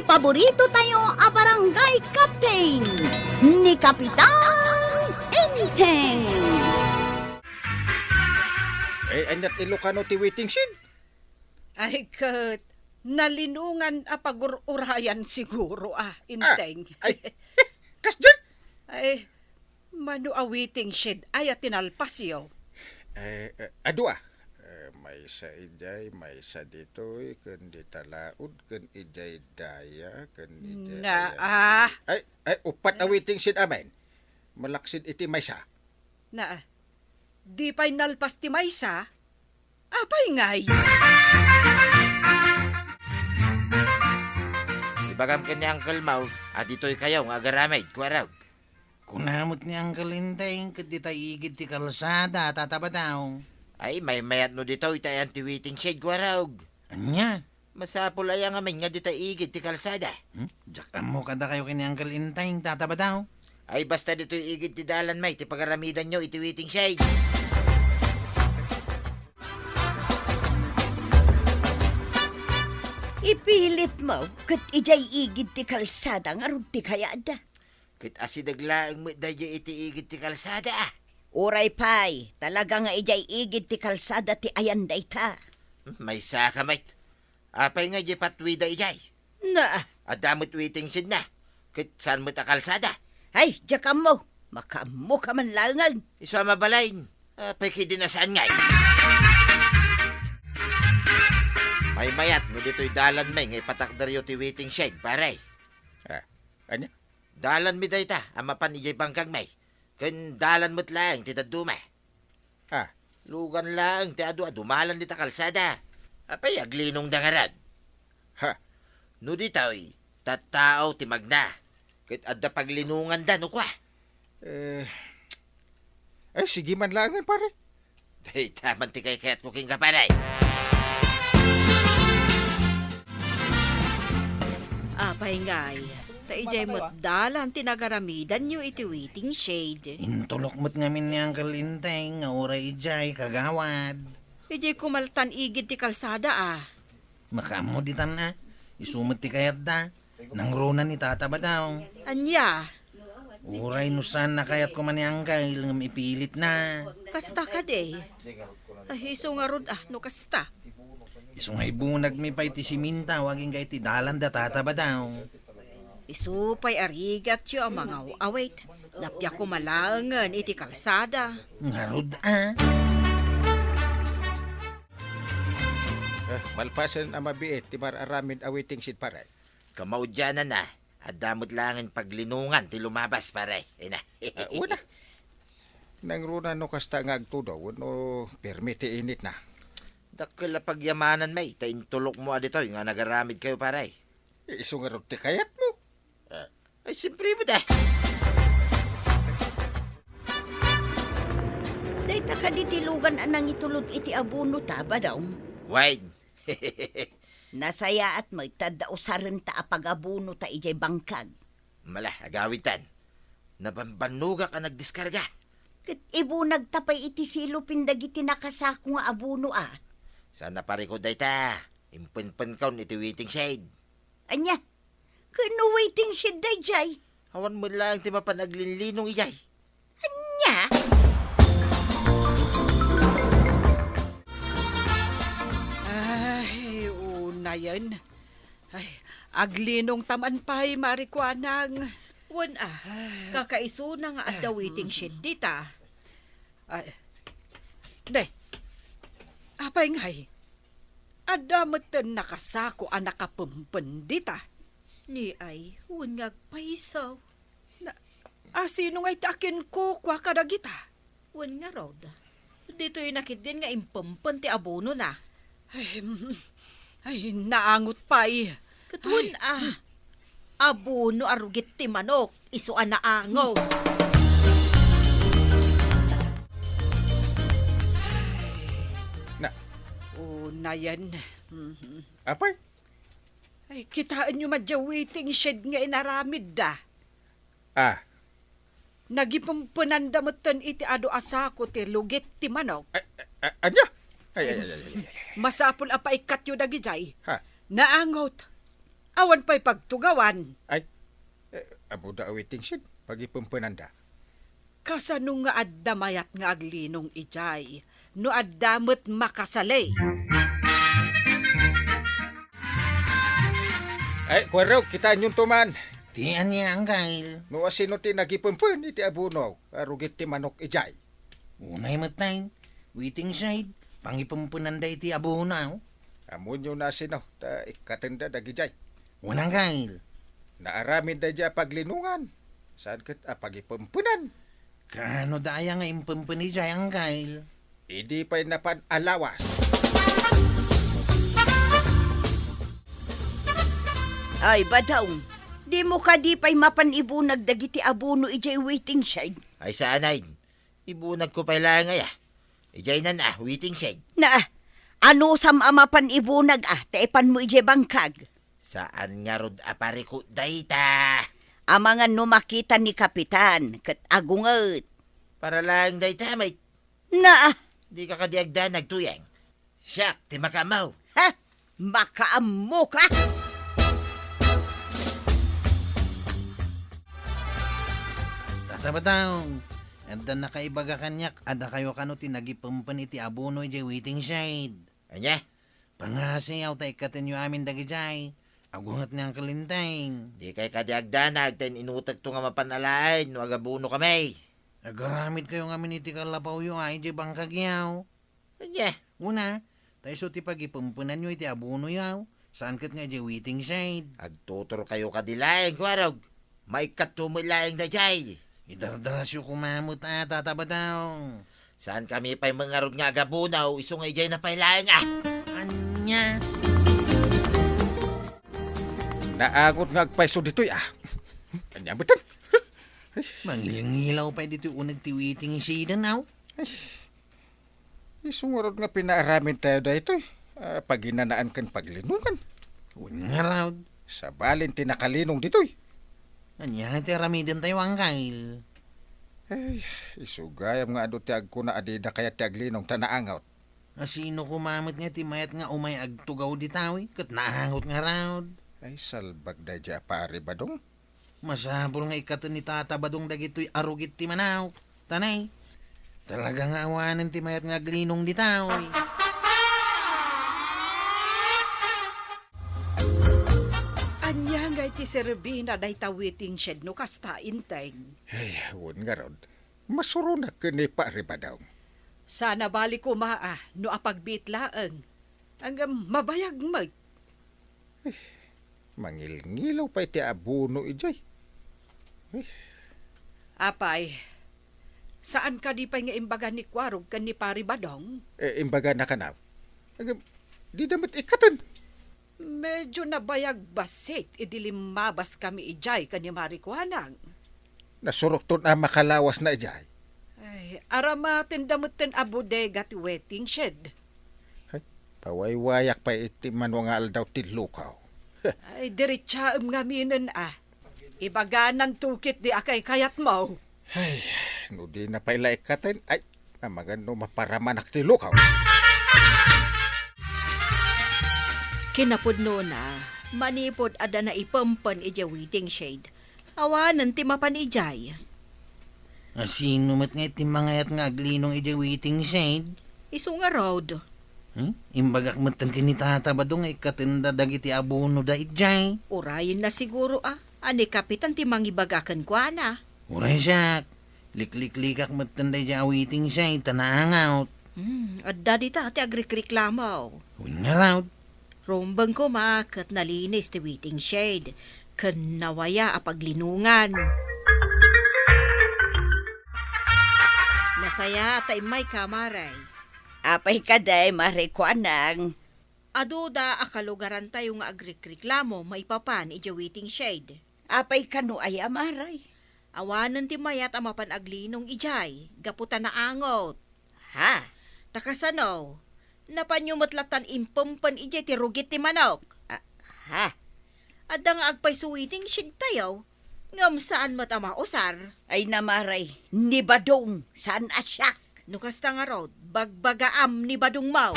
paborito tayo a barangay captain ni Kapitan Enteng. Anyat Ilocano ti waiting shed. Ay, kat, nalinungan a pagururayan siguro, Inteng. Ay, kasdyan. Ay, manu a waiting shed, ay tinalpasyo. Ado may sa ijay, may sa ditoy, kundi talaud, kun ijay daya, kun ijay Ay, upat na waiting shed amin. Malaksid iti may sa. Di pa'y nalpas ti maysa, apay ngay. Ibagam ka ni Uncle Mau, at dito'y kayo nga agaramay, kuwaraw. Kunamot ni Uncle Inteng, kat di tayo igid ti kalsada, tatabataw. Ay, may mayat no dito, itayan ti waiting shed, kuwaraw. Anya? Masapul ay ang amin nga di tayo igid ti kalsada. Diyak mo kada kayo kini Uncle Inteng, tatabataw. Ay, basta dito'y igid ti dalan may, ti pagaramidan nyo, iti waiting shed. Ipilit mo, kat ijay igid ti kalsada nga rod ti kayada. Kit asidaglaang mo dayo iti igid ti kalsada. Uray pay, talaga nga ijay igid ti kalsada ti ayan dayta. May saka mate. Apay nga di patwida ijay. Na, Adamot waiting shed na. Kit saan mo ta kalsada? ay, jakam mo, makamo ka man langan. Isa mabalain. Apay kidi na saan ngay. May mayat no dito'y dalan may ngay patakdaryo ti waiting shed, pare. Anya? Dalan mi dayta, amapan ijay bangkag may. Kun dalan mo't lang, ti taduma. Lugan lang, ti adu dumalan di ta kalsada. Apay aglinong dangarad. Ha? No dito'y, tattao ti magna. Kit adda paglinungan da, no kwa. Ay, sige man langan, pare. Day, taman ti kay kaya't kuking ka pare. Apay ngay, taijay mo't dalan tinagaramidan nyo iti waiting shade. Intulok mo't ngamin ni Uncle Inteng, nga oray ijay, kagawad. Ijay kumaltan igid ti kalsada, Makamo di tan na, isumot ti kayat da. Nang rona ni tatabataw. Anya, Uray nusan na kayat ko man ni Uncle, nga ipilit na. kasta ka de. Ay, iso nga rod, no kasta. Isungay bunag mi pa iti siminta, waging kay ti dalan da tatabataw. Isupay arigat yo ang mga await. Napya ko malangan iti kalsada. Ngarod Malpasan ang mabiit, ti mararamid a waiting shed, pare. Kamaudyanan na, adamot langan paglinungan ti lumabas pare. Ina. Una. Nang runa no kasta nga agtudaw, no permiti init na. Dakil pagyamanan may, taintulok mo adito nga nagaramid kayo pare. Iso nga rod ti kayat mo. Ay, siyempre mo da. Dayta ka di tilugan anang itulod iti abuno ta ba daw? Wine. Nasaya at magtadao sa rin ta apag-abuno ta ijay bangkag. Mala, agawitan. Nabambanuga ka nagdiskarga. Kat ibunag tapay iti silupin dagiti nakasako nga abuno Sana pare ko dayta. Impen-pen kaun iti waiting shade. Anya, kano waiting shed day jay? Awan mo lang ti mapanaglinlinong ijay. Anya? Ay, una yan. Ay, aglinong taman pa'y marikwanang. Wan kakaiso na nga at the waiting shed dita. Ay, de, apay ngay. Adamatan nakasako ang nakapumpen dita. Ni ay, wan nga paisaw. Sino nga'y takin ko kwa kadagita? Wan nga rod. Dito yung nakidin nga impumpen ti abono na. Ay, naangot pa'y. Katun abono arugit ti manok, iso naangaw. Na, Na yan. apay? Ay, kitaan nyo madya waiting shed nga inaramid da. Nagipampanandamatan iti ado asako ti lugit ti manok. Anya? Masapul apa ikat yu dagijay. Ha? Naangot. Awan pa'y pagtugawan. Ay, amo da awiting shed, pagipumpunanda. Kasano nga adda mayat nga aglinong ijay, no addamot makasalay. Ay, kwaraw, kita nyong tuman. Tiyan niya, Uncle. No asino ti nagipumpun, iti abuno, arugit ti manok ijay. Unay matay. Waiting side. Pangipumpunan da iti abo na. Amo nyo na sino, ta ikatenda dagijay. Unang Uncle. Naaramid da dya paglinungan. Saan kat pagipumpunan? Kano daya nga impumpun ni Jay, Uncle? Idi pa'y napan alawas. Ay, Badong, di mo ka di pa'y mapanibunag dagiti abuno ijay waiting shed. Ay sanay, ibunag ko pa lang ay Ijay na waiting shed. Na, ano sa mapanibunag taipan mo ijay bangkag. Saan nga rod apari ko dayta? Amangan no makita ni Kapitan, kat agungat. Para lang dayta, may Na, di ka kadiagda nagtuyang. Siyak, ti makamaw. ha, makaamo ka. Tatabataw. Anda na kaibaga kanyak. Ada kayo kano tinagipumpan iti abono iti waiting side. Anya? Pangasiyaw ta ikatin nyo amin dagi Jay. Agungat niyang kalintang. Di kay kadiagda nagten inutag to nga mapanalain. Wagabuno kami. Agaramid kayo nga miniti kalapaw yung ay di bangkagyaw. Anya? Una, tayo so ti pagipumpunan nyo iti abono yaw. Saan kat nga di waiting side. Agtuturo kayo kadilaing, kwarog. May katumilaing na jay. Idardaras yung kumamot tatabataw. Saan kami pa'y mangarod nga gabunaw, iso nga ijay na pailaing Anya? Naagot nga agpaiso dito'y Anya betul. Mangilang-ngilaw pa dito unag ti waiting side now. Isungarod nga pinaaramin tayo da ito. Paginanaan kan paglinungan. Nga raw. Sa balin tinakalinong dito'y. Anya ti ramidan tayo Uncle. Ay, isugayam nga ado ti agko na adida kaya ti aglinong tanaangaw. Asino kumamot nga ti mayat nga umay agtugaw di tawi. Kat nahangot nga raw. Ay, salbag da dya pare Badong. Masabol nga ikatan ni Tata Badong dagitoy arugit ti manaw. Tanay. Talaga nga awanan ti mayat nga aglinong di tawi. Anya nga iti Serbina day waiting shed no kasta inteng. Ay, wun nga rod. Masuro na kani pare Badong. Sana balik ko no apagbitlaang. Hanggang mabayag mag. Mangil-ngilaw pa iti abuno ijay. Apay, saan ka di pa nga imbaga ni Kwarog kan ni Pari Badong? Imbaga na kanaw. Di damat ikatan. Medyo nabayag basit, idilimabas kami ijay kan ni Marikwanang. Nasurok to na makalawas na ijay. Ay, aramatin damutin abudega ti waiting shed. Pawaywayak pa iti manwangal daw ti lukaw. Ay, diritsaam nga minin Ibaganan tukit di akay kayat mo. Ay, no di na paila ikatin. Ay, magano maparaman ti lukaw. Kinapudno na, manipod ada na ipampan ija waiting shade. Awanan ti mapan ijay. Asino mat nga ti mangayat nga aglinong iti waiting side. Isu nga road. Imbagak matan kini Tata Badong ikatinda dagiti abono da ijay. Urayin na siguro Ani kapitan ti mangibagakan kwa na. Uray siyak. Liklik-likak matan da ija waiting side tanaangaw. Adda di ta ti agrikriklamaw. Uy nga raw. Rombang ko makat nalinis ti waiting shade. Kan nawaya apaglinungan. Masaya tay may kamaray. Apay kaday marikwanang. Aduda akalugaran tayo nga agrikriklamo may papan ija waiting shade. Apay kanu ay amaray. Awanan ti mayat amapan aglinong ijay. Gaputan na angot. Ha? Takasano? Napanyumatlatan impampan ijay ti rugit ti manok. Ha? Adda nga agpay suwiting shid tayo. Ngam saan matama usar. Ay namaray, ni Badong, saan asyak? Nukas nga rod, bagbagaam ni Badong Mau.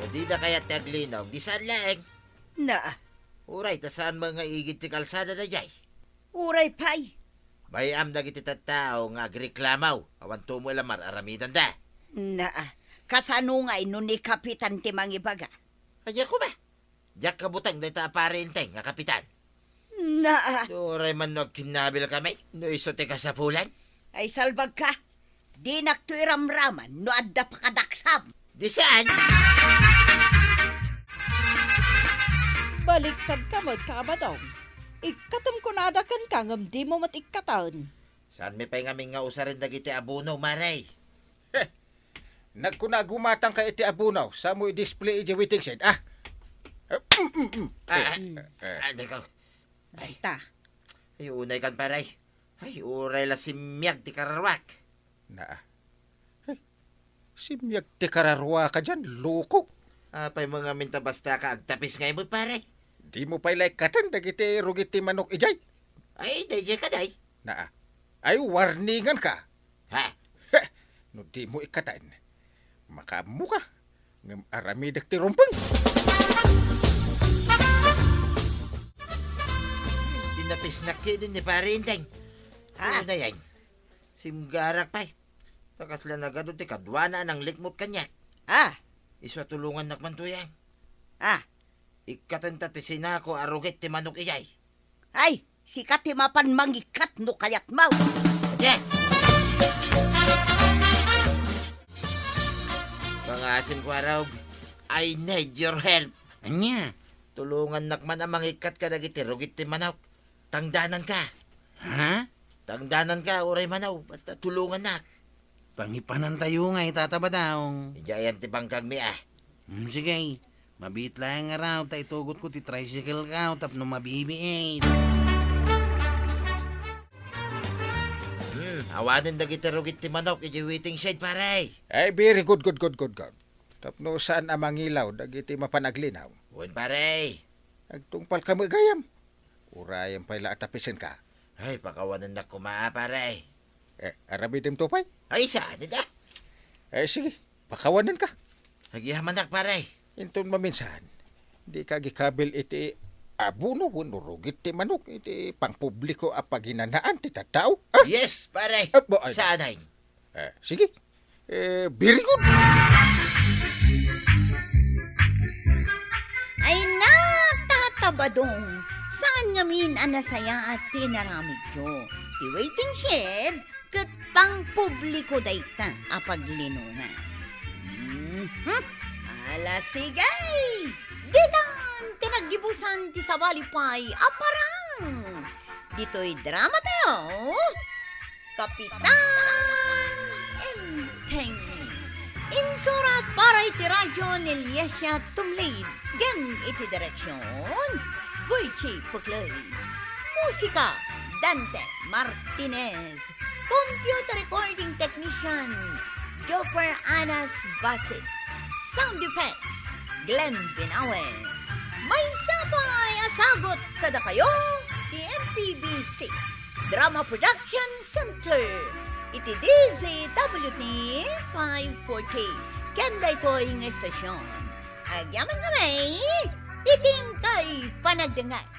Di na kaya ti Aglinong, di saan lang. Na, Uray, ta saan mga igit ti kalsada na jay? uray pay. Bayam na giti tattao nga agreklamaw. Awan tumo lamar aramidan da. Na, kasano nga ino ni Kapitan Timangibaga? Kaya ko ba? Diyak kabutang na ita aparenteng nga kapitan. Na, Uray man nagkinabil kami. No isote ka sa pulan. ay salbag ka. Di naktuiramraman no adda pa kadaksam. Di saan? Baliktad ka magkabadong. Ikatam ko nadakan ka ngam di mo matikatan. Saan may pa'y ngaming nga usarin dagiti abuno, maray? Nagkunagumatang ka iti abunaw sa mo i-display iti waiting shed. Ano ka? Dayta. Ay, unay kan paray. Ay, uray la simyag ti kararwak. Na. Simyag ti kararwa ka dyan, loko. Apay mga minta basta ka agtapis ngay mo, paray. Di mo pa'y laikatan dagiti rugit ti manok ijay. Ay, dayjay ka day. Na. Ay, warningan ka. Ha? No di mo ikatan. Makamu ka. Ngam aramidak ti rumpang. Tinapis na din ni parinteng. Ah. Ano na yan? Simgarak pa'y. Takas lang na gado ti kadwana ng likmot kanyak. Ah, Iswa tulungan nakman to yan. ah, Ikatanta ti sinako arugit ti manok iyay. ay, si Katimapan mangikat no kayat mau. Aja! Pangasim ko araw, I need your help. Anya? Tulungan nakman ang mangikat ka dagiti rugit ti manok. Tangdanan ka. Ha? Tangdanan ka, uray manaw. Basta tulungan nak. Pangipanan tayo nga itataba Ijayan ti bangkag mi ah. Sige, mabit lang nga raw, ta itugot ko ti tricycle ka, tapno mabibiit. Awanin dagiti rugit ti manok, iji waiting shed paray. Ay, very good. Tapno saan ang mangilaw, dagiti mapanaglinaw. Uwan paray. Agtungpal ka mo gayam. Urayam pa'y tapisin ka. Ay, pakawanan na kumaa paray. Aramidim to pa'y. Ay, saan na? Sige, pakawanan ka. Nagihaman paray. Intun maminsan, di ka gikabil iti abuno, rugit ti manok, iti pangpubliko a paginanaan ti tattao. Yes, paray. Ay. Saan ay? Sige, very good. Ay na, tatabadong. Saan ngamin anasaya at tinaramid yo? Ti waiting shed, kat pang publiko dayta apaglinungan. Ala sigay! Ditan, tinagibusan ti sabalipay, aparang! Dito'y drama tayo, Kapitan Enteng. Insurat para iti radyo ni Lyesya Tumlid, gan iti direksyon, Virgie Puclay. Musika, Dante Martinez. Computer recording technician, Joper Anas Basit. Sound effects, Glenn Binawe. May sabay asagot kada kayo, the MPBC Drama Production Center. Iti DZWT 540. Kanda ito'y ng estasyon. Agyaman kami, titing kay panagdangay.